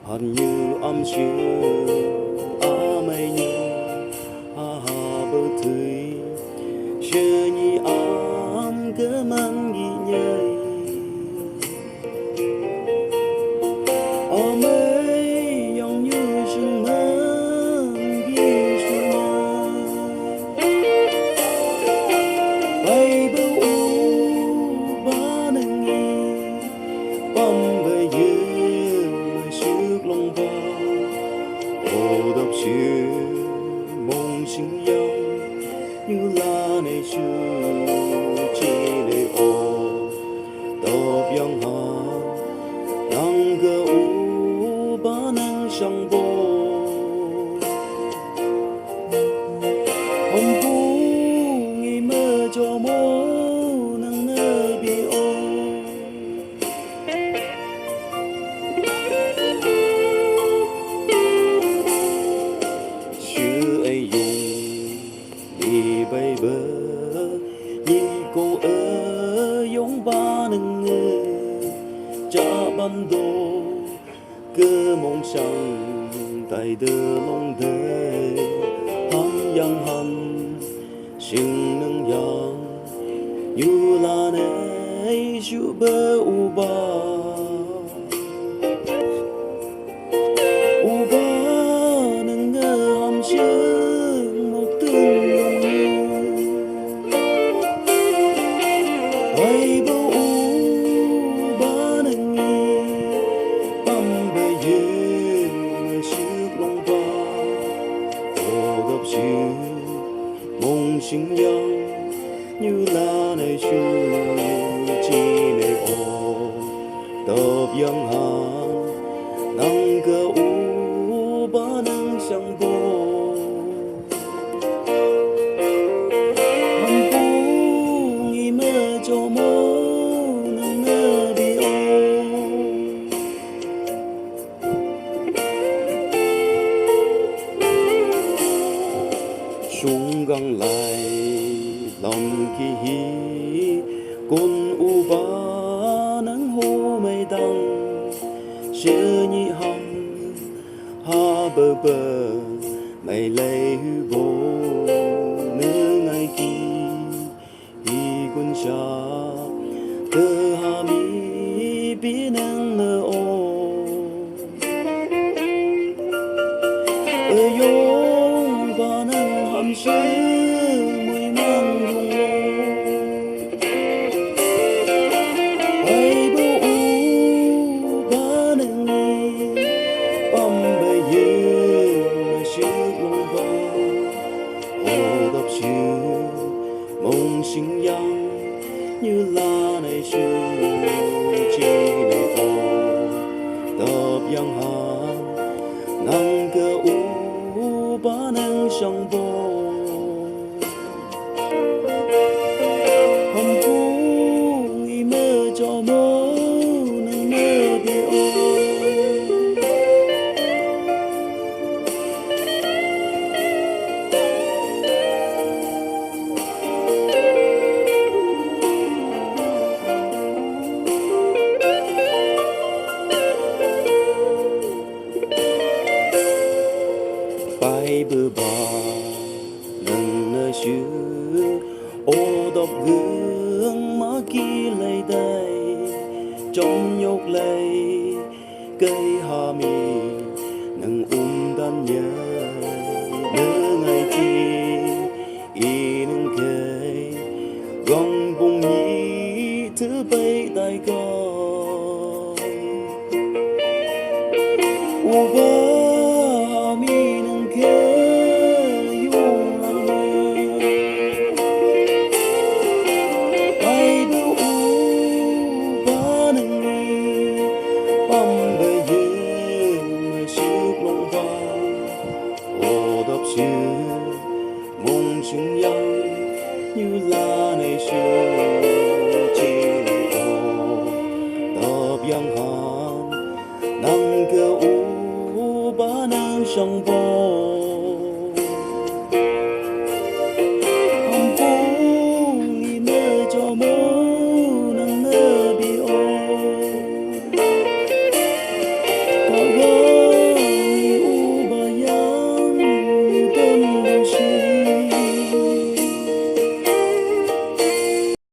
hẳn như âm sương mây như bờ thủy giờ nhị cứ mang ghi nhớ mây giống như sương mơ ghi sương mơ bay bưu ba nâng nghi bom về dưới sức lòng ba ô độc sự mong sinh yêu như là này chưa chỉ để ô độc yang hà năng cơ u ba năng sang vô hôm phú nghi mơ cho mô năng nơi bị ô chứ ấy dùng đi bay bờ như cô giống ba nâng ngơ cha ban đồ cơ mong sang tại đơ long đời ham yang ham sinh nâng yang như là này chịu bơ u ba nâng ngơ ham sương một tương bay bầu ba nâng nghi băm bề dưới sức lòng ba ô độc sự mong sinh yang như là này chưa chỉ này ô độc yang hà năng cơ u ba năng sang vô hằng phú nghi mơ cho mô năng ngơ bị ô xuống găng lại lòng kỳ hi côn u ba nắng hô mây đăng chưa nhị hầm ha bờ bờ mày lấy hư bố nửa ngày kỳ hi quân cha cơ ha mi bi nang nơ ô yong ba nang hầm sương mùi mang rung bay bưu ba nang nghi băm bề dưới sức lòng ba ô độc sự mong sinh yang như là này chưa chỉ này ô độc yang hà năng cơ u ba năng sang vô hằng phú nghi mơ cho mô năng mơ bị ô bay bờ ba nâng nơi xưa ô độc gương má kia lấy đây trong nhục lấy cây hà mi nâng đan nhớ nỡ ngày chi y nâng cây gong bung nhị thứ bay đại coi u ba mi nâng cây yung lang bay bưu ba nâng nghi băm bề dưới sức lòng ba ô độc sự mong sinh yang như là này xưa chỉ ô độc yang hà năng cơ u ba năng sang vô